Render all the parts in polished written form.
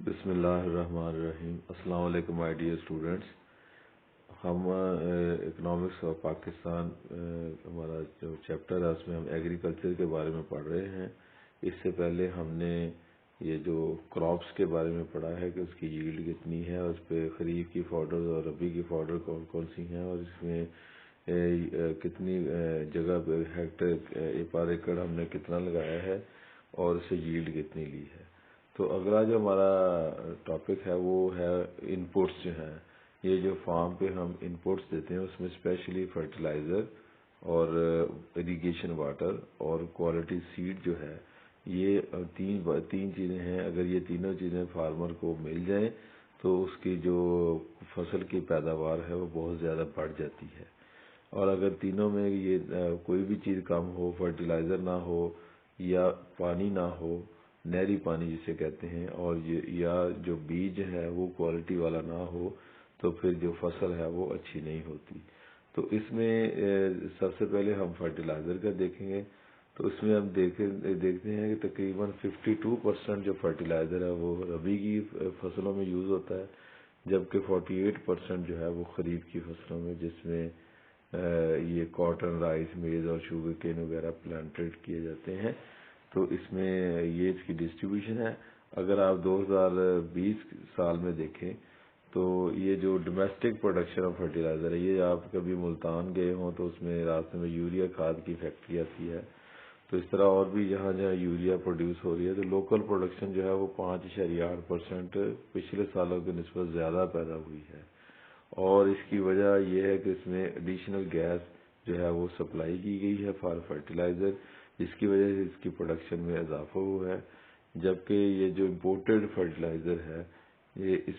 بسم اللہ الرحمن الرحیم۔ السلام علیکم مائی ڈیئر اسٹوڈینٹس۔ ہم اکنامکس آف پاکستان ہمارا جو چیپٹر ہے اس میں ہم ایگریکلچر کے بارے میں پڑھ رہے ہیں۔ اس سے پہلے ہم نے یہ جو کراپس کے بارے میں پڑھا ہے کہ اس کی ییلڈ کتنی ہے، اور اس پہ خریف کی فوڈر اور ربی کی فوڈر کون کون سی ہیں، اور اس میں کتنی جگہ پہ ہیکٹر پر ایکڑ ہم نے کتنا لگایا ہے اور اس سے ییلڈ کتنی لی ہے۔ تو اگلا جو ہمارا ٹاپک ہے وہ ہے انپوٹس جو ہیں۔ یہ جو فارم پہ ہم انپوٹس دیتے ہیں اس میں اسپیشلی فرٹیلائزر اور اریگیشن واٹر اور کوالٹی سیڈ جو ہے، یہ تین چیزیں ہیں۔ اگر یہ تینوں چیزیں فارمر کو مل جائیں تو اس کی جو فصل کی پیداوار ہے وہ بہت زیادہ بڑھ جاتی ہے، اور اگر تینوں میں یہ کوئی بھی چیز کم ہو، فرٹیلائزر نہ ہو یا پانی نہ ہو، نہری پانی جسے کہتے ہیں، اور یا جو بیج ہے وہ کوالٹی والا نہ ہو، تو پھر جو فصل ہے وہ اچھی نہیں ہوتی۔ تو اس میں سب سے پہلے ہم فرٹیلائزر کا دیکھیں گے۔ تو اس میں ہم دیکھتے ہیں کہ تقریباً 52% جو فرٹیلائزر ہے وہ ربی کی فصلوں میں یوز ہوتا ہے، جبکہ 48% جو ہے وہ خریف کی فصلوں میں، جس میں یہ کاٹن، رائس، میز اور شوگر کین وغیرہ پلانٹیڈ کیے جاتے ہیں۔ تو اس میں یہ اس کی ڈسٹریبیوشن ہے۔ اگر آپ 2020 سال میں دیکھیں تو یہ جو ڈومیسٹک پروڈکشن آف فرٹیلائزر ہے، یہ آپ کبھی ملتان گئے ہوں تو اس میں راستے میں یوریا کھاد کی فیکٹری آتی ہے، تو اس طرح اور بھی جہاں جہاں یوریا پروڈیوس ہو رہی ہے، تو لوکل پروڈکشن جو ہے وہ 5.8% پچھلے سالوں کی نسبت زیادہ پیدا ہوئی ہے، اور اس کی وجہ یہ ہے کہ اس میں ایڈیشنل گیس جو ہے وہ سپلائی کی گئی ہے فار فرٹیلائزر، جس کی وجہ سے اس کی پروڈکشن میں اضافہ ہوا ہے، جبکہ یہ جو امپورٹڈ فرٹیلائزر ہے یہ اس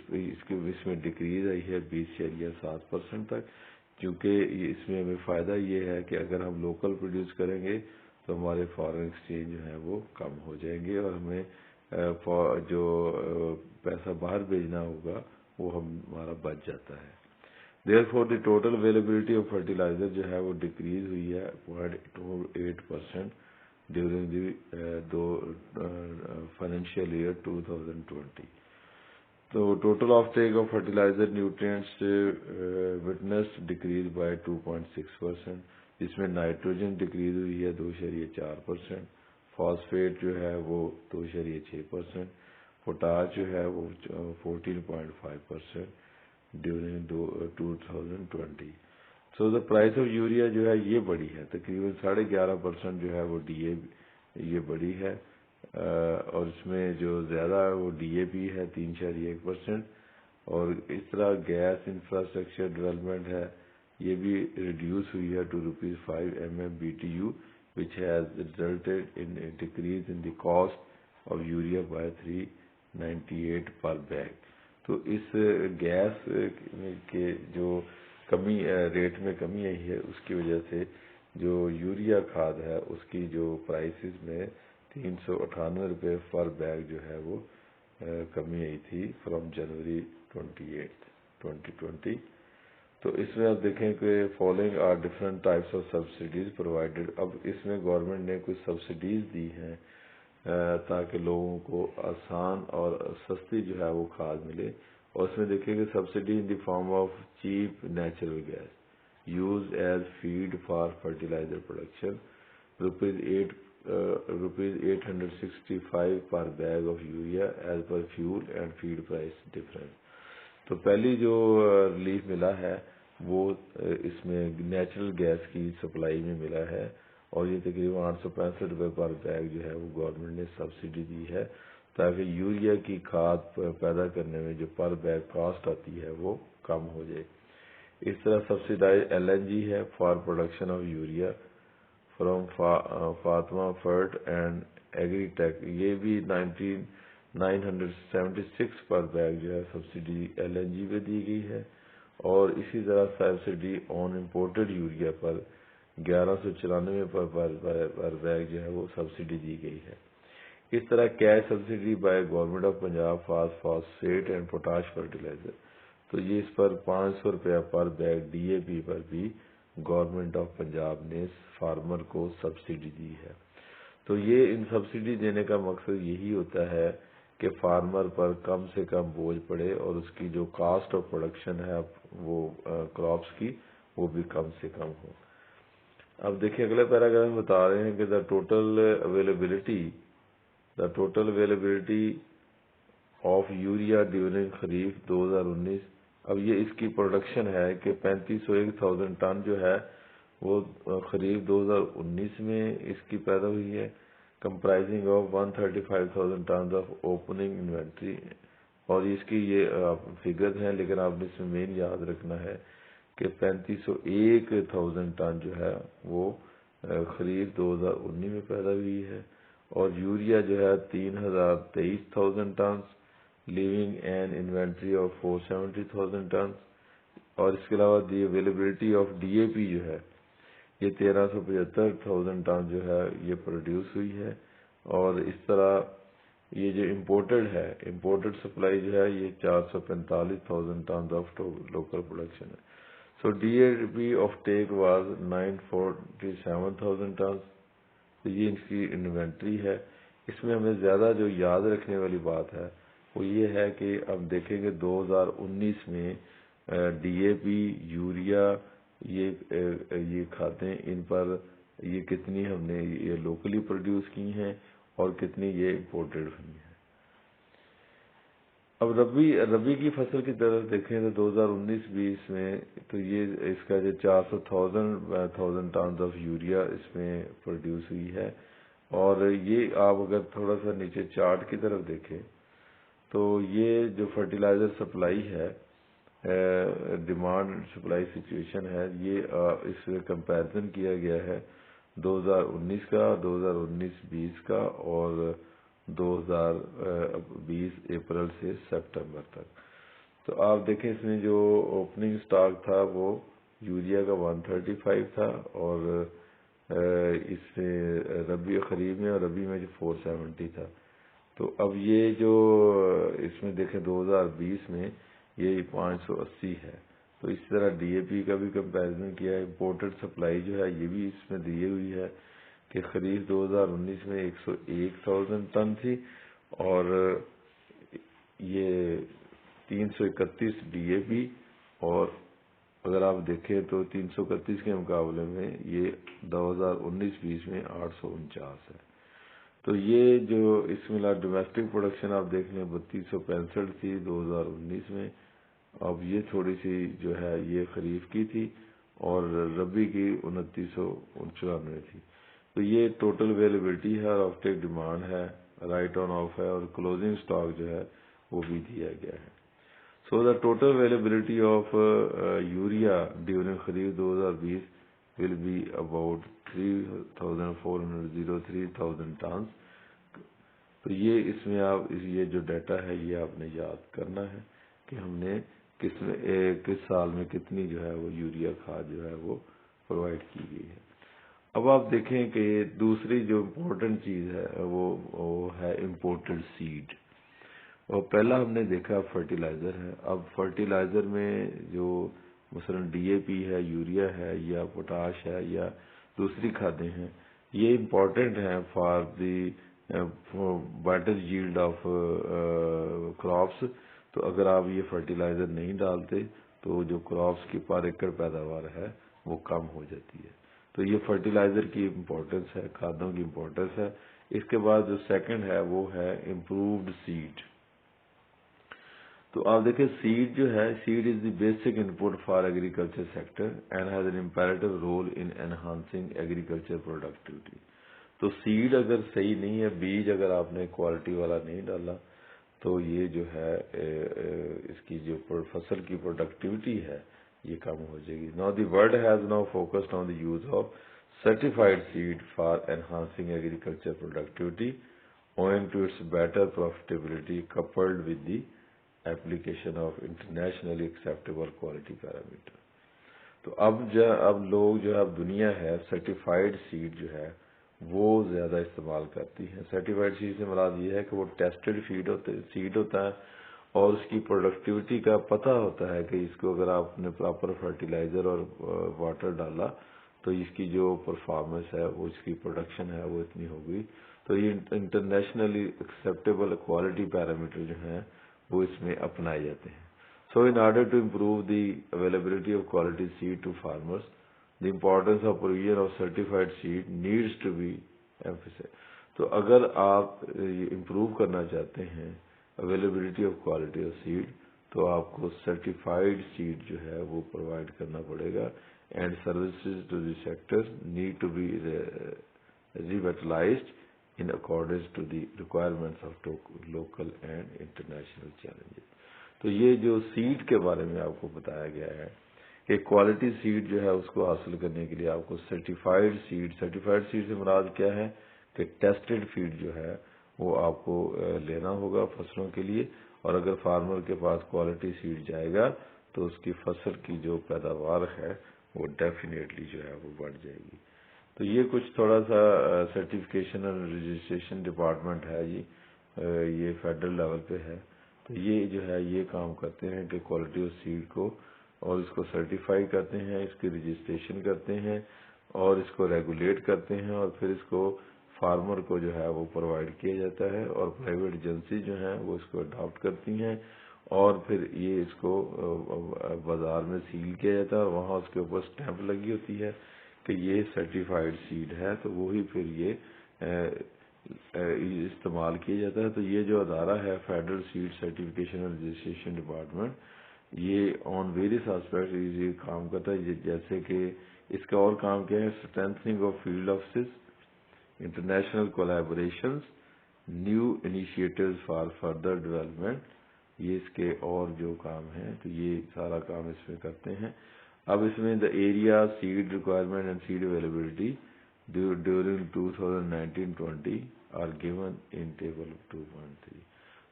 میں ڈکریز آئی ہے 20.7% تک، کیونکہ اس میں ہمیں فائدہ یہ ہے کہ اگر ہم لوکل پروڈیوس کریں گے تو ہمارے فارن ایکسچینج جو ہے وہ کم ہو جائیں گے، اور ہمیں جو پیسہ باہر بھیجنا ہوگا وہ ہمارا بچ جاتا ہے۔ Therefore, the total availability of fertilizer جو ہے وہ ڈکریز ہوئی ہے 0.28% during the financial year 2020. تو total offtake of fertilizer nutrients witnessed decrease by 2.6%، جس میں نائٹروجن ڈکریز ہوئی ہے 2.4%، فاسفیٹ جو ہے وہ 2.6%، پوٹاش جو ہے وہ 14.5% during 2020۔ So the price of urea جو ہے یہ بڑی ہے، تقریباً 11.5% جو ہے وہ ڈی اے یہ بڑی ہے، اور اس میں جو زیادہ ہے وہ ڈی اے پی ہے 3.1%، اور اس طرح گیس انفراسٹرکچر ڈیولپمنٹ ہے، یہ بھی ریڈیوس ہوئی ہے to ₹5 MMBTU which has resulted in a decrease in the cost of urea by 398 per bag۔ تو اس گیس کے جو کمی ریٹ میں کمی آئی ہے اس کی وجہ سے جو یوریا کھاد ہے اس کی جو پرائسز میں 398 روپے پر بیگ جو ہے وہ کمی آئی تھی فرام جنوری 28 2020۔ تو اس میں آپ دیکھیں کہ following are different types of subsidies provided. اب اس میں گورنمنٹ نے کچھ سبسڈیز دی ہیں تاکہ لوگوں کو آسان اور سستی جو ہے وہ کھاد ملے، اور اس میں دیکھیں کہ subsidy in the form of cheap natural gas use as feed for fertiliser production, ₹865 per bag of urea as per fuel and feed price difference. تو پہلی جو ریلیف ملا ہے وہ اس میں نیچرل گیس کی سپلائی میں ملا ہے، اور یہ تقریباً 865 روپے پر بیگ جو ہے وہ گورنمنٹ نے سبسڈی دی ہے تاکہ یوریا کی کھاد پیدا کرنے میں جو پر بیگ کاسٹ آتی ہے وہ کم ہو جائے۔ اس طرح سبسڈائز LNG ہے for production of urea from Fatima Fert and Agritech, یہ بھی 976 پر بیگ جو ہے سبسڈی LNG پہ دی گئی ہے، اور اسی طرح سبسڈی آن امپورٹڈ یوریا پر 1194 پر بیگ جو ہے وہ سبسڈی دی گئی ہے۔ اس طرح cash subsidy by government of Punjab phosphate and potash fertiliser, تو یہ اس پر 500 روپیہ پر بیگ ڈی اے پی پر بھی گورنمنٹ آف پنجاب نے فارمر کو سبسڈی دی ہے۔ تو یہ ان سبسڈی دینے کا مقصد یہی ہوتا ہے کہ فارمر پر کم سے کم بوجھ پڑے اور اس کی جو کاسٹ آف پروڈکشن ہے وہ کراپس کی وہ بھی کم سے کم ہو۔ اب دیکھیں اگلے پیراگراف میں بتا رہے ہیں کہ the total availability of urea during kharif 2019، اب یہ اس کی پروڈکشن ہے کہ 3501,000 ٹن جو ہے وہ خریف 2019 میں اس کی پیدا ہوئی ہے، comprising of 135,000 tons of opening inventory, اور اس کی یہ فگر ہیں، لیکن آپ نے اس میں مین یاد رکھنا ہے کہ 3501,000 ٹن جو ہے وہ خریف 2019 میں پیدا ہوئی ہے، اور یوریا جو ہے 3,23,000 tons, leaving an inventory of 470,000 tons, اور اس کے علاوہ the availability of D A P جو ہے یہ 1375,000 ٹن جو ہے یہ پروڈیوس ہوئی ہے، اور اس طرح یہ جو امپورٹڈ سپلائی جو ہے یہ 445,000 ٹن آف لوکل پروڈکشن ہے۔ So D A P offtake was 947,000 ton, تو یہ اس کی انوینٹری ہے۔ اس میں ہمیں زیادہ جو یاد رکھنے والی بات ہے وہ یہ ہے کہ اب دیکھیں گے 2019 میں ڈی اے پی، یوریا، یہ کھادیں ان پر یہ کتنی ہم نے یہ لوکلی پروڈیوس کی ہیں اور کتنی یہ امپورٹڈ ہوئی ہیں۔ اب ربی کی فصل کی طرف دیکھیں تو 2019-20 میں تو یہ اس کا جو 400,000 ٹنز آف یوریا اس میں پروڈیوس ہوئی ہے، اور یہ آپ اگر تھوڑا سا نیچے چارٹ کی طرف دیکھیں تو یہ جو فرٹیلائزر سپلائی ہے، ڈیمانڈ سپلائی سچویشن ہے، یہ اس میں کمپیرزن کیا گیا ہے 2019 کا، 2019-20 کا، اور 2020 اپریل سے سپٹمبر تک۔ تو آپ دیکھیں اس میں جو اوپننگ سٹاک تھا وہ یوریا کا 135 تھا، اور اس میں ربی خریف میں اور ربی میں جو 470 تھا۔ تو اب یہ جو اس میں دیکھیں 2020 میں یہ 580 ہے۔ تو اس طرح ڈی اے پی کا بھی کمپیرزن کیا ہے، امپورٹڈ سپلائی جو ہے یہ بھی اس میں دی ہوئی ہے کہ خریف 2019 میں 101,000 ٹن تھی، اور یہ 331 ڈی اے پی، اور اگر آپ دیکھیں تو 331 کے مقابلے میں یہ 2019-20 میں 849 ہے۔ تو یہ جو اس میں ڈومیسٹک پروڈکشن آپ دیکھ لیں 3265 تھی 2019 میں، اب یہ تھوڑی سی جو ہے یہ خریف کی تھی، اور ربی کی 2994 تھی۔ تو یہ ٹوٹل اویلیبلٹی ہے، اور آف ٹیک ڈیمانڈ ہے، رائٹ آن آف ہے، اور کلوزنگ سٹاک جو ہے وہ بھی دیا گیا ہے۔ So the total availability of urea during kharif 2020 will be about 3,403,000 tons. تو یہ اس میں آپ یہ جو ڈیٹا ہے یہ آپ نے یاد کرنا ہے کہ ہم نے کس سال میں کتنی جو ہے وہ یوریا کھاد جو ہے وہ پرووائڈ کی گئی ہے۔ اب آپ دیکھیں کہ دوسری جو امپورٹنٹ چیز ہے وہ ہے امپورٹڈ سیڈ، اور پہلا ہم نے دیکھا فرٹیلائزر ہے۔ اب فرٹیلائزر میں جو مثلا ڈی اے پی ہے، یوریا ہے، یا پوٹاش ہے، یا دوسری کھادیں ہیں، یہ امپورٹنٹ ہیں for the better yield of crops. تو اگر آپ یہ فرٹیلائزر نہیں ڈالتے تو جو کراپس کی پر ایکڑ پیداوار ہے وہ کم ہو جاتی ہے۔ تو یہ فرٹیلائزر کی امپورٹنس ہے، کھادوں کی امپورٹنس ہے۔ اس کے بعد جو سیکنڈ ہے وہ ہے امپرووڈ سیڈ۔ تو آپ دیکھیں سیڈ جو ہے، seed is the basic input for agriculture sector and has an imperative role in enhancing agriculture productivity. تو سیڈ اگر صحیح نہیں ہے، بیج اگر آپ نے کوالٹی والا نہیں ڈالا تو یہ جو ہے اس کی جو فصل کی پروڈکٹیوٹی ہے یہ کم ہو جائے گی۔ Now the world has now focused on the use of certified seed for enhancing agriculture productivity owing to its better profitability coupled with the application of internationally acceptable quality parameter۔ تو اب لوگ جو ہے اب دنیا ہے سرٹیفائڈ سیڈ جو ہے وہ زیادہ استعمال کرتی ہے۔ سرٹیفائڈ سیڈ سے مراد یہ ہے کہ وہ ٹیسٹڈ سیڈ ہوتا ہے، اور اس کی پروڈکٹیوٹی کا پتہ ہوتا ہے کہ اس کو اگر آپ نے پراپر فرٹیلائزر اور واٹر ڈالا تو اس کی جو پرفارمنس ہے وہ اس کی پروڈکشن ہے وہ اتنی ہوگی۔ تو یہ انٹرنیشنلی ایکسیپٹیبل کوالٹی پیرامیٹر جو ہیں وہ اس میں اپنائے جاتے ہیں. So in order to improve the availability of quality seed to farmers, the importance of provision of certified seed needs to be emphasized. تو اگر آپ امپروو کرنا چاہتے ہیں availability of quality of seed تو آپ کو سرٹیفائڈ سیڈ جو ہے وہ پرووائڈ کرنا پڑے گا. And services to the sector need to be revitalised in accordance to the requirements of local and international challenges. تو یہ جو سیڈ کے بارے میں آپ کو بتایا گیا ہے کہ کوالٹی سیڈ جو ہے اس کو حاصل کرنے کے لیے آپ کو سرٹیفائڈ سیڈ سے مراد کیا ہے کہ ٹیسٹڈ فیڈ جو ہے وہ آپ کو لینا ہوگا فصلوں کے لیے. اور اگر فارمر کے پاس کوالٹی سیڈ جائے گا تو اس کی فصل کی جو پیداوار ہے وہ ڈیفینیٹلی جو ہے وہ بڑھ جائے گی. تو یہ کچھ تھوڑا سا سرٹیفکیشن اور رجسٹریشن ڈپارٹمنٹ ہے جی, یہ فیڈرل لیول پہ ہے. تو یہ جو ہے یہ کام کرتے ہیں کہ کوالٹی آف سیڈ کو اور اس کو سرٹیفائی کرتے ہیں, اس کی رجسٹریشن کرتے ہیں اور اس کو ریگولیٹ کرتے ہیں اور پھر اس کو فارمر کو جو ہے وہ پرووائڈ کیا جاتا ہے اور پرائیویٹ ایجنسی جو ہیں وہ اس کو اڈاپٹ کرتی ہیں اور پھر یہ اس کو بازار میں سیل کیا جاتا ہے اور وہاں اس کے اوپر اسٹیمپ لگی ہوتی ہے کہ یہ سرٹیفائڈ سیڈ ہے, تو وہی پھر یہ استعمال کیا جاتا ہے. تو یہ جو ادارہ ہے فیڈرل سیڈ سرٹیفکیشن اور رجسٹریشن ڈپارٹمنٹ, یہ آن ویریس آسپیکٹ یہ کام کرتا ہے. جیسے کہ اس کا اور کام کیا ہے, strengthening of field offices, international collaborations, new initiatives for further development, یہ اس کے اور جو کام ہیں تو یہ سارا کام اس میں کرتے ہیں. اب اس میں the area seed requirement and seed availability during 2019-20 are given in table 2.3.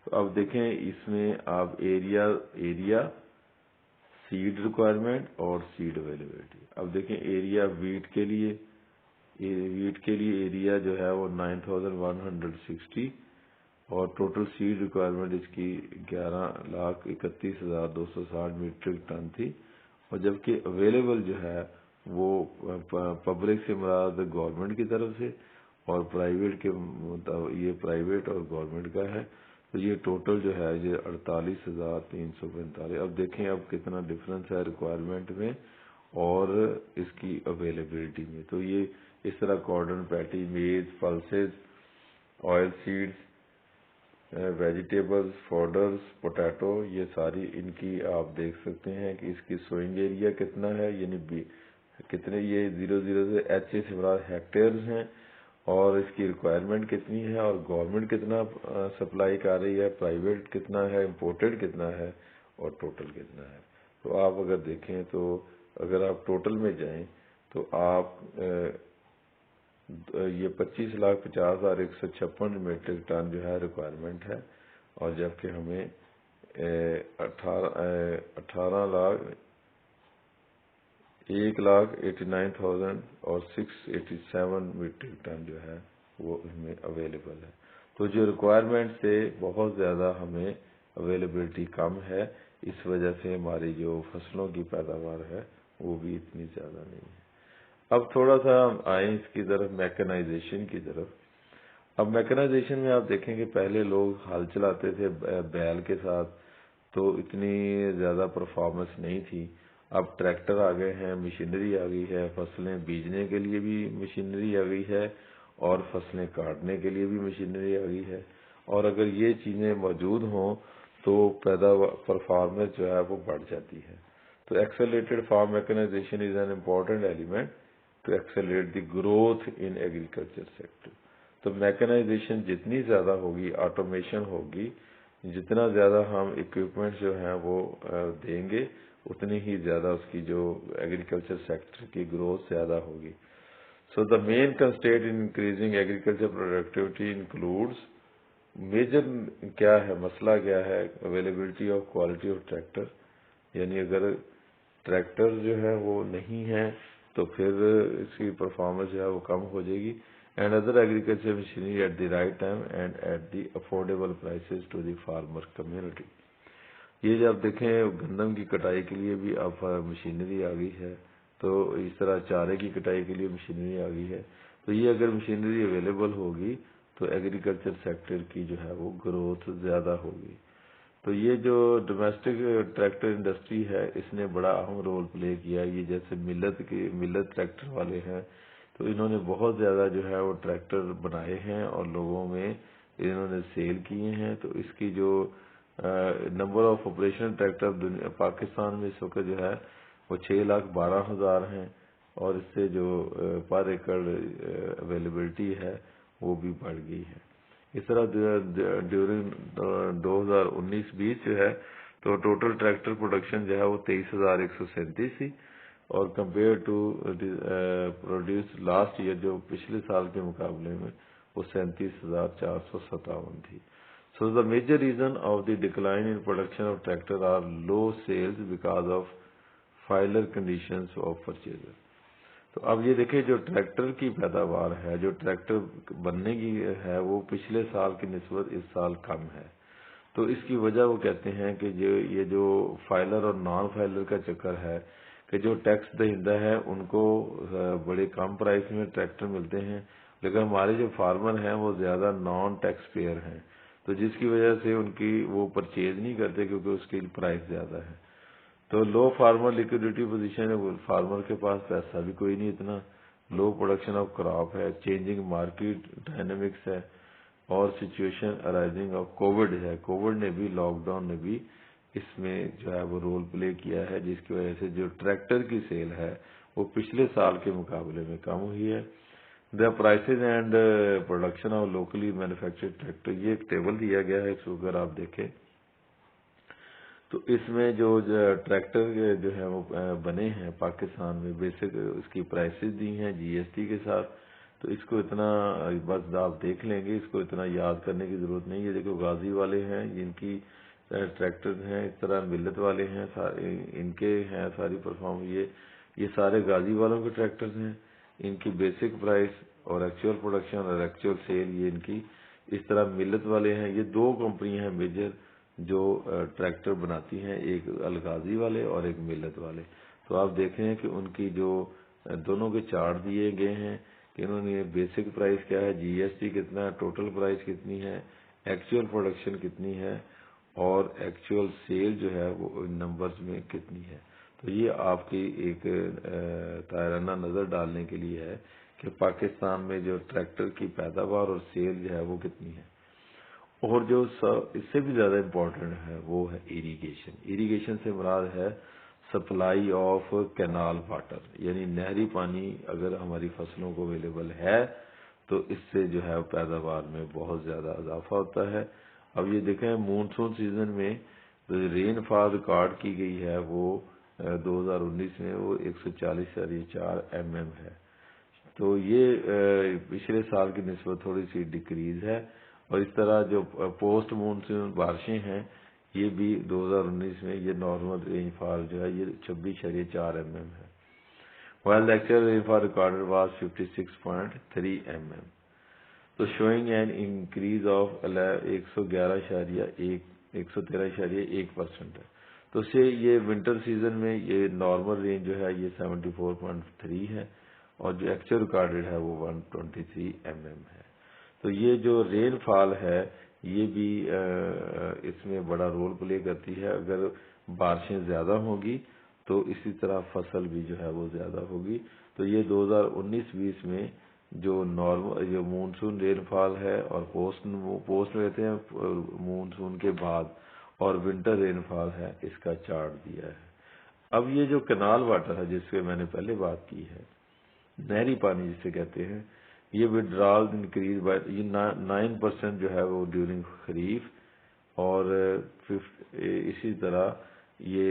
تو اب دیکھیں اس میں آپ ایریا سیڈ ریکوائرمنٹ اور سیڈ اویلیبلٹی. اب دیکھیں ایریا ویٹ کے لیے ایریا جو ہے وہ 9160 اور ٹوٹل سیڈ ریکوائرمنٹ اس کی 11,31,260 میٹرک ٹن تھی. اور جبکہ اویلیبل جو ہے وہ پبلک سے مراد گورنمنٹ کی طرف سے اور پرائیویٹ کے یہ پرائیویٹ اور گورنمنٹ کا ہے. تو یہ ٹوٹل جو ہے یہ 48,345. اب دیکھیں اب کتنا ڈفرنس ہے ریکوائرمنٹ میں اور اس کی اویلیبلٹی میں. تو یہ اس طرح cotton, paddy, maize, pulses, oil seeds, vegetables, fodders, potato, یہ ساری ان کی آپ دیکھ سکتے ہیں کہ اس کی سوئنگ ایریا کتنا ہے, یعنی کتنے یہ 00 سے ایچ سے مراد ہیکٹیئرز ہیں اور اس کی ریکوائرمنٹ کتنی ہے اور گورنمنٹ کتنا سپلائی کر رہی ہے, پرائیویٹ کتنا ہے, امپورٹڈ کتنا ہے اور ٹوٹل کتنا ہے. تو آپ اگر دیکھیں تو اگر آپ ٹوٹل میں جائیں تو آپ یہ 25,50,156 میٹرک ٹن جو ہے ریکوائرمنٹ ہے اور جبکہ ہمیں 1,89,000 اور 687 میٹرک ٹن جو ہے وہ ہمیں اویلیبل ہے. تو جو ریکوائرمنٹ سے بہت زیادہ ہمیں اویلیبلٹی کم ہے, اس وجہ سے ہماری جو فصلوں کی پیداوار ہے وہ بھی اتنی زیادہ نہیں ہے. اب تھوڑا سا ہم آئیں اس کی طرف میکنائزیشن کی طرف. اب میکنائزیشن میں آپ دیکھیں کہ پہلے لوگ ہل چلاتے تھے بیل کے ساتھ تو اتنی زیادہ پرفارمنس نہیں تھی. اب ٹریکٹر آ گئے ہیں, مشینری آ گئی ہے, فصلیں بیجنے کے لیے بھی مشینری آ گئی ہے اور فصلیں کاٹنے کے لیے بھی مشینری آ گئی ہے. اور اگر یہ چیزیں موجود ہوں تو پرفارمنس جو ہے وہ بڑھ جاتی ہے. تو accelerated farm mechanisation is an important element to accelerate the growth in agriculture sector. تو میکنائزیشن جتنی زیادہ ہوگی, آٹومیشن ہوگی, جتنا زیادہ ہم اکوپمنٹ جو ہیں وہ دیں گے اتنی ہی زیادہ اس کی جو ایگریکلچر سیکٹر کی گروتھ زیادہ ہوگی. So the main constraint in increasing agriculture productivity includes, major کیا ہے, مسئلہ کیا ہے, availability of quality of tractor, یعنی اگر ٹریکٹر جو ہے وہ نہیں ہے تو پھر اس کی پرفارمنس جو ہے وہ کم ہو جائے گی. And other agriculture machinery at the right time and at the affordable prices to the farmer community. یہ جب دیکھیں گندم کی کٹائی کے لیے بھی اب مشینری آ گئی ہے, تو اس طرح چارے کی کٹائی کے لیے مشینری آ گئی ہے. تو یہ اگر مشینری اویلیبل ہوگی تو ایگریکلچر سیکٹر کی جو ہے وہ گروتھ زیادہ ہوگی۔ تو یہ جو ڈومیسٹک ٹریکٹر انڈسٹری ہے اس نے بڑا اہم رول پلے کیا۔ یہ جیسے ملت ٹریکٹر والے ہیں تو انہوں نے بہت زیادہ جو ہے وہ ٹریکٹر بنائے ہیں اور لوگوں میں انہوں نے سیل کیے ہیں۔ تو اس کی جو number of operation tractor Pakistan میں اس وقت جو ہے وہ 6,12,000 ہیں، اور اس سے جو پر ایکڑ اویلیبلٹی ہے وہ بھی بڑھ گئی ہے۔ اس طرح ڈیورنگ 2019-20 جو ہے تو ٹوٹل ٹریکٹر پروڈکشن جو ہے وہ 23,137 تھی، اور compare to produce last year جو پچھلے سال کے مقابلے میں وہ 37,457 تھی۔ So the major reason of the decline in production of tractor are low sales because of failure conditions of purchaser۔ تو اب یہ دیکھیں جو ٹریکٹر کی پیداوار ہے، جو ٹریکٹر بننے کی ہے وہ پچھلے سال کی نسبت اس سال کم ہے۔ تو اس کی وجہ وہ کہتے ہیں کہ یہ جو فائلر اور نان فائلر کا چکر ہے کہ جو ٹیکس دہندہ ہے ان کو بڑے کم پرائس میں ٹریکٹر ملتے ہیں، لیکن ہمارے جو فارمر ہیں وہ زیادہ نان ٹیکس پیئر ہیں، تو جس کی وجہ سے ان کی وہ پرچیز نہیں کرتے کیونکہ اس کی پرائس زیادہ ہے۔ تو لو فارمر لیکوڈیٹی پوزیشن ہے، فارمر کے پاس پیسہ بھی کوئی نہیں اتنا، لو پروڈکشن آف کراپ ہے، چینجنگ مارکیٹ ڈائنامکس ہے، اور سچویشن ارائزنگ آف کووڈ ہے۔ کووڈ نے بھی، لاک ڈاؤن نے بھی اس میں جو ہے وہ رول پلے کیا ہے، جس کی وجہ سے جو ٹریکٹر کی سیل ہے وہ پچھلے سال کے مقابلے میں کم ہوئی ہے۔ The prices and production of locally manufactured tractor, یہ ایک ٹیبل دیا گیا ہے، اس کو اگر آپ دیکھیں تو اس میں جو ٹریکٹر جو ہے وہ بنے ہیں پاکستان میں، بیسک اس کی پرائسز دی ہیں جی ایس ٹی کے ساتھ۔ تو اس کو اتنا بس آپ دیکھ لیں گے، اس کو اتنا یاد کرنے کی ضرورت نہیں ہے۔ دیکھو غازی والے ہیں جن کی ٹریکٹر ہیں، اس طرح ملت والے ہیں ان کے ہیں ساری پرفارم، یہ سارے غازی والوں کے ٹریکٹرز ہیں، ان کی بیسک پرائس اور ایکچوئل پروڈکشن اور ایکچوئل سیل یہ ان کی اس طرح ملت والے ہیں۔ یہ دو کمپنی ہیں میجر جو ٹریکٹر بناتی ہیں، ایک الغازی والے اور ایک ملت والے۔ تو آپ دیکھ رہے ہیں کہ ان کی جو دونوں کے چارٹ دیے گئے ہیں کہ انہوں نے بیسک پرائس کیا ہے، جی ایس ٹی کتنا ہے، ٹوٹل پرائس کتنی ہے، ایکچوئل پروڈکشن کتنی ہے، اور ایکچوئل سیل جو ہے وہ ان نمبرز میں کتنی ہے۔ تو یہ آپ کی ایک طائرانہ نظر ڈالنے کے لیے ہے کہ پاکستان میں جو ٹریکٹر کی پیداوار اور سیل جو ہے وہ کتنی ہے۔ اور جو اس سے بھی زیادہ امپورٹنٹ ہے وہ ہے ایریگیشن۔ ایریگیشن سے مراد ہے سپلائی آف کینال واٹر، یعنی نہری پانی اگر ہماری فصلوں کو اویلیبل ہے تو اس سے جو ہے پیداوار میں بہت زیادہ اضافہ ہوتا ہے۔ اب یہ دیکھیں مونسون سیزن میں رین فال ریکارڈ کی گئی ہے وہ 2019 میں وہ 140.4 mm ہے، تو یہ پچھلے سال کی نسبت تھوڑی سی ڈیکریز ہے۔ اور اس طرح جو پوسٹ مونسون بارشیں ہیں یہ بھی 2019 میں یہ نارمل رین فال جو ہے یہ 26.4 mm ہے، while the actual rainfall recorded was 56.3 mm، تو showing an increase of 113.1% ہے۔ تو اس سے یہ ونٹر سیزن میں یہ نارمل رینج جو ہے یہ 74.3 ہے، اور جو ایکچوئل ریکارڈڈ ہے وہ 123 mm ہے۔ تو یہ جو رین فال ہے یہ بھی اس میں بڑا رول پلے کرتی ہے۔ اگر بارشیں زیادہ ہوں گی تو اسی طرح فصل بھی جو ہے وہ زیادہ ہوگی۔ تو یہ 2019-20 میں جو نارمل جو مونسون رین فال ہے اور پوسٹ لیتے ہیں مونسون کے بعد اور ونٹر رین فال ہے، اس کا چارٹ دیا ہے۔ اب یہ جو کینال واٹر ہے جس پہ میں نے پہلے بات کی ہے، نہری پانی جسے کہتے ہیں، یہ ودرال انکریز بائی 9% جو ہے وہ ڈیورنگ خریف، اور اسی طرح یہ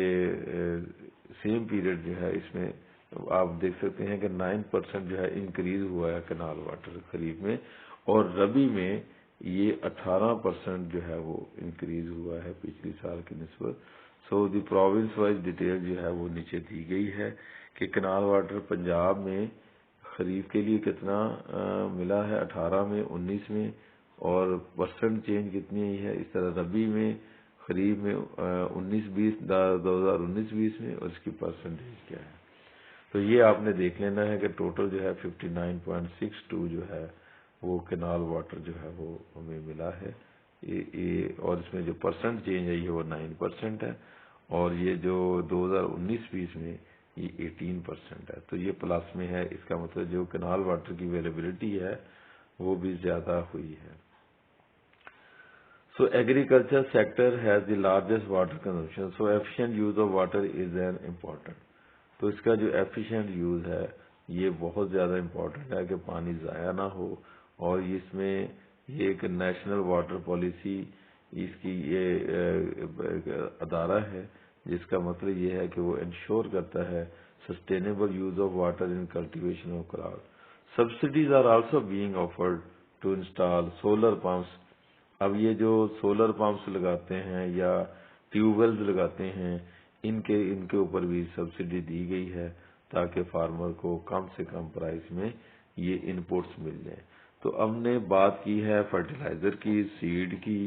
سیم پیریڈ جو ہے اس میں آپ دیکھ سکتے ہیں کہ 9% جو ہے انکریز ہوا ہے کینال واٹر خریف میں، اور ربی میں یہ 18% جو ہے وہ انکریز ہوا ہے پچھلی سال کی نسبت۔ سو دی پروونس وائز ڈیٹیل جو ہے وہ نیچے دی گئی ہے کہ کینال واٹر پنجاب میں خریف کے لیے کتنا ملا ہے 18 میں، 19 میں، اور پرسنٹ چینج کتنی ہے اس طرح ربی میں خریف میں 2019-20 میں، اور اس کی پرسنٹیج کیا ہے۔ تو یہ آپ نے دیکھ لینا ہے کہ ٹوٹل جو ہے 59.62 جو ہے وہ کینال واٹر جو ہے وہ ہمیں ملا ہے. اور اس میں جو پرسنٹ چینج ہے یہ وہ 9% ہے, اور یہ جو 2019-20 میں یہ 18% ہے. تو یہ پلس میں ہے, اس کا مطلب جو کینال واٹر کی اویلیبلٹی ہے وہ بھی زیادہ ہوئی ہے. So agriculture sector has the largest water consumption. So efficient use of water is an important. تو اس کا جو efficient use ہے یہ بہت زیادہ امپورٹنٹ ہے کہ پانی ضائع نہ ہو, اور اس میں یہ ایک نیشنل واٹر پالیسی اس کی یہ ادارہ ہے جس کا مطلب یہ ہے کہ وہ انشور کرتا ہے sustainable use of water in cultivation of crop. Subsidies are also being offered to install solar pumps. اب یہ جو سولر پمپس لگاتے ہیں یا ٹیوب ویلز لگاتے ہیں ان کے اوپر بھی سبسڈی دی گئی ہے تاکہ فارمر کو کم سے کم پرائس میں یہ ان پٹس مل جائیں. تو ہم نے بات کی ہے فرٹیلائزر کی, سیڈ کی,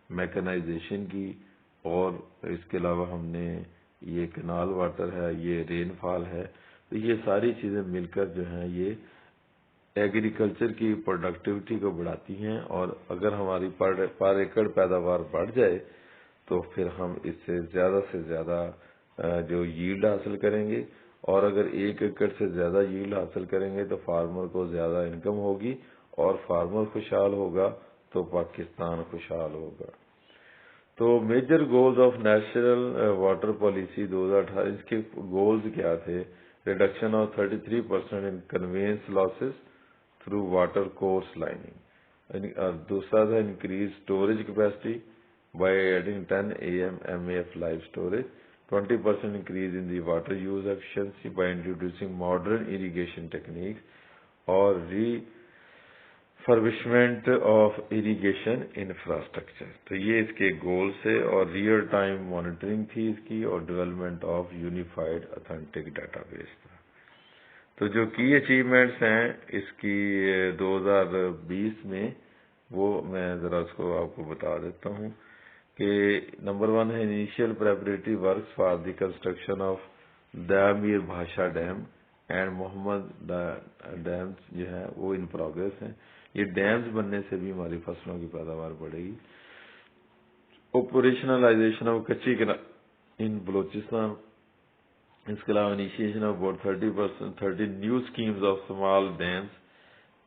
میکنائزیشن کی, اور اس کے علاوہ ہم نے یہ کینال واٹر ہے, یہ رین فال ہے. تو یہ ساری چیزیں مل کر جو ہیں یہ ایگریکلچر کی پروڈکٹیوٹی کو بڑھاتی ہیں, اور اگر ہماری پر ایکڑ پیداوار بڑھ جائے تو پھر ہم اس سے زیادہ جو ییلڈ حاصل کریں گے, اور اگر 1 ایکڑ سے زیادہ ییلڈ حاصل کریں گے تو فارمر کو زیادہ انکم ہوگی, اور فارمر خوشحال ہوگا تو پاکستان خوشحال ہوگا. تو major goals of national water policy 2018, اس کے گولز کیا تھے؟ Reduction of 33% in conveyance losses through water course lining. دوسرا تھا increase storage capacity by adding 10 MAF life storage. 20% increase in the water use efficiency by introducing modern irrigation techniques اور refurbishment of irrigation infrastructure. تو یہ اس کے goals ہے, اور real time monitoring تھی اس کی, اور development of unified authentic data base تھا. تو جو کی اچیومنٹس ہیں اس کی 2020 میں وہ میں ذرا اس کو آپ کو بتا دیتا ہوں کہ نمبر 1 ہے initial preparatory works for the construction of Diamer Bhasha dam and Muhammad dam جو ہے وہ ان پروگرس ہیں. یہ ڈیمز بننے سے بھی ہماری فصلوں کی پیداوار بڑھے گی. Operationalisation of Kachhi canal in Balochistan. اس کے علاوہ initiation of about 30 new schemes of small dams.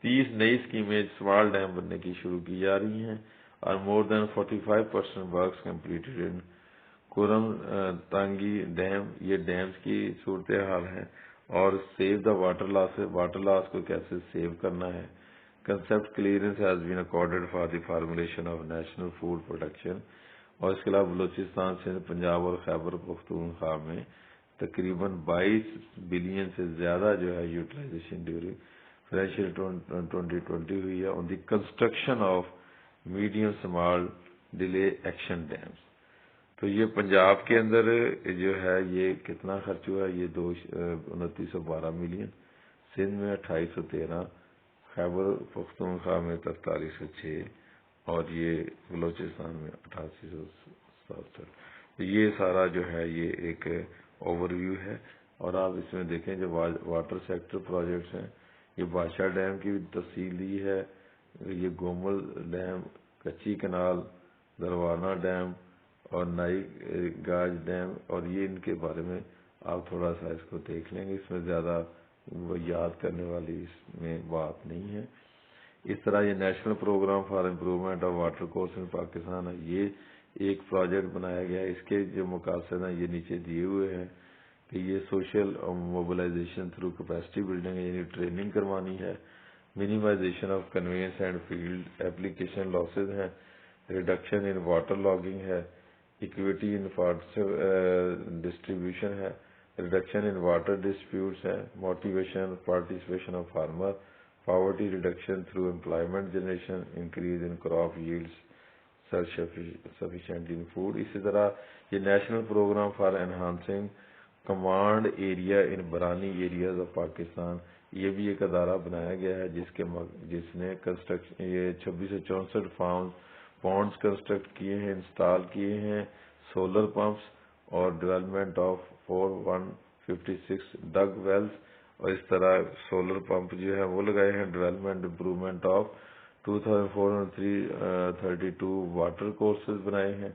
30 نئی اسکیمیں اسمال ڈیم بننے کی شروع کی جا رہی ہیں, اور more than 45% works completed in Kurram Tangi dam. یہ ڈیمز کی صورتحال ہے, اور save the water loss, water loss کو کیسے سیو کرنا ہے. Concept clearance has been accorded for the formulation of national food production. اور اس کے علاوہ بلوچستان سندھ پنجاب اور خیبر پختونخوا میں تقریباً 22 بلین سے زیادہ جو ہے یوٹیلائزیشن ڈیورنگ فائنینشیل 2020 ہوئی ہے on the construction of medium small delay action dams. تو یہ پنجاب کے اندر جو ہے یہ کتنا خرچ ہوا ہے؟ یہ 2912 ملین, سندھ میں 2813, خیبر پختونخوا میں 4306, اور یہ بلوچستان میں 8867. یہ سارا جو ہے یہ ایک اوور ویو ہے. اور آپ اس میں دیکھیں جو واٹر سیکٹر پروجیکٹس ہیں, یہ بادشاہ ڈیم کی بھی تفصیل دی ہے, یہ گومل ڈیم, کچی کنال, دروانہ ڈیم اور نائی گاج ڈیم, اور یہ ان کے بارے میں آپ تھوڑا سا اس کو دیکھ لیں گے. اس میں زیادہ یاد کرنے والی اس میں بات نہیں ہے. اس طرح یہ national programme for improvement of watercourse in Pakistan ہے, یہ ایک پروجیکٹ بنایا گیا ہے. اس کے جو مقاصد ہیں یہ نیچے دیے ہوئے ہیں کہ یہ social mobilization through capacity building, یعنی ٹریننگ کروانی ہے. Minimization of conveyance and field application losses ہیں, ریڈکشن ان واٹر لاگنگ ہے, اکویٹی ان ڈسٹریبیوشن ہے, ریڈکشن ان واٹر ڈسپیوٹس ہے, motivation participation of farmer, poverty reduction through employment generation, increase in crop yields, self sufficient in food. اسی طرح یہ national programme for enhancing command area in barani areas of Pakistan, یہ بھی ایک ادارہ بنایا گیا ہے جس نے کنسٹرکشن یہ 2664 پونڈز کنسٹرکٹ کیے ہیں, انسٹال کیے ہیں, سولر پمپس, اور ڈیولپمنٹ آف 4156 ڈگ ویلز, اور اس طرح سولر پمپ جو ہے وہ لگائے ہیں. Development improvement of 2432 water courses بنائے ہیں،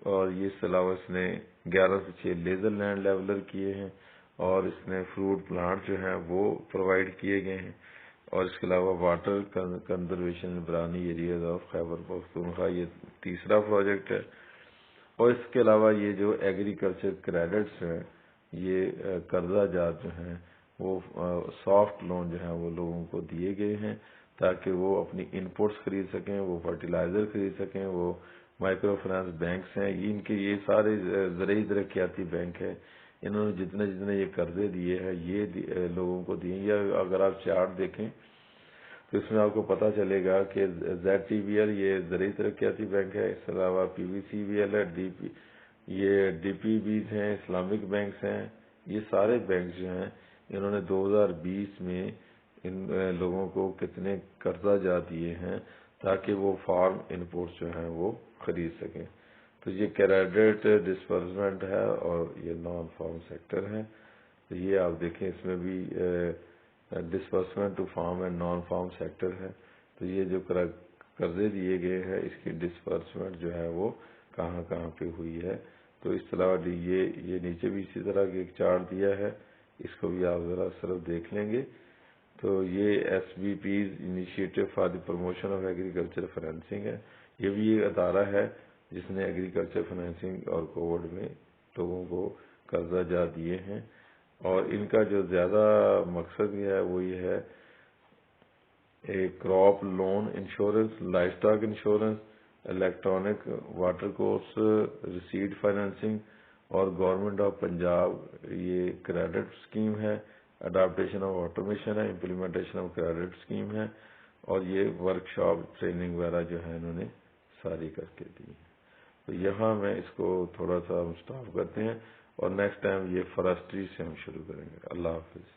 اور یہ اس کے علاوہ اس نے 11 سے 6 لیزر لینڈ لیولر کیے ہیں، اور اس نے فروٹ پلانٹ جو ہیں وہ پرووائڈ کیے گئے ہیں، اور اس کے علاوہ water conservation برانی areas of Khyber Pakhtunkhwa یہ تیسرا پروجیکٹ ہے۔ اور اس کے علاوہ یہ جو ایگریکلچر کریڈٹس ہیں، یہ قرضہ جات جو ہیں وہ سافٹ لون جو ہیں وہ لوگوں کو دیے گئے ہیں تاکہ وہ اپنی انپوٹس خرید سکیں، وہ فرٹیلائزر خرید سکیں۔ وہ مائکرو فائنانس بینکس ہیں، یہ سارے زرعی ترقیاتی بینک ہیں، انہوں نے جتنے یہ قرضے دیے ہیں یہ لوگوں کو دیے۔ یا اگر آپ چارٹ دیکھیں تو اس میں آپ کو پتہ چلے گا کہ زیڈ ٹی بی ایل یہ زرعی ترقیاتی بینک ہے، اس کے علاوہ پی وی سی بی ایل ہے، یہ ڈی پی بیز ہیں، اسلامک بینکس ہیں۔ یہ سارے بینک جو ہیں انہوں نے 2020 میں ان لوگوں کو کتنے قرضہ جات دیے ہیں تاکہ وہ فارم انپوٹس جو ہیں وہ خرید سکیں۔ تو یہ کریڈٹ ڈسبرسمنٹ ہے اور یہ نان فارم سیکٹر ہے۔ تو یہ آپ دیکھیں اس میں بھی disbursement to farm and non farm sector ہے۔ تو یہ جو قرضے دیے گئے ہیں اس کی ڈسبرسمنٹ جو ہے وہ کہاں کہاں پہ ہوئی ہے۔ تو اس طرح یہ نیچے بھی اسی طرح کی ایک چارٹ دیا ہے، اس کو بھی آپ ذرا صرف دیکھ لیں گے۔ تو یہ S B P's initiative for the promotion of agriculture financing ہے، یہ بھی ایک ادارہ ہے جس نے ایگریکلچر فائنینسنگ اور کووڈ میں لوگوں کو قرضہ جات دیے ہیں، اور ان کا جو زیادہ مقصد ہے وہ یہ ہے crop loan insurance, life stock insurance, electronic water course recede financing, اور گورنمنٹ آف پنجاب یہ کریڈٹ اسکیم ہے، اڈاپٹیشن آف آٹومیشن ہے، امپلیمنٹیشن آف کریڈٹ اسکیم ہے، اور یہ ورکشاپ ٹریننگ وغیرہ جو ہے انہوں نے ساری کر کے دی ہے۔ تو یہاں میں اس کو تھوڑا سا اسٹاپ کرتے ہیں، اور نیکسٹ ٹائم یہ فارسٹری سے ہم شروع کریں گے۔ اللہ حافظ۔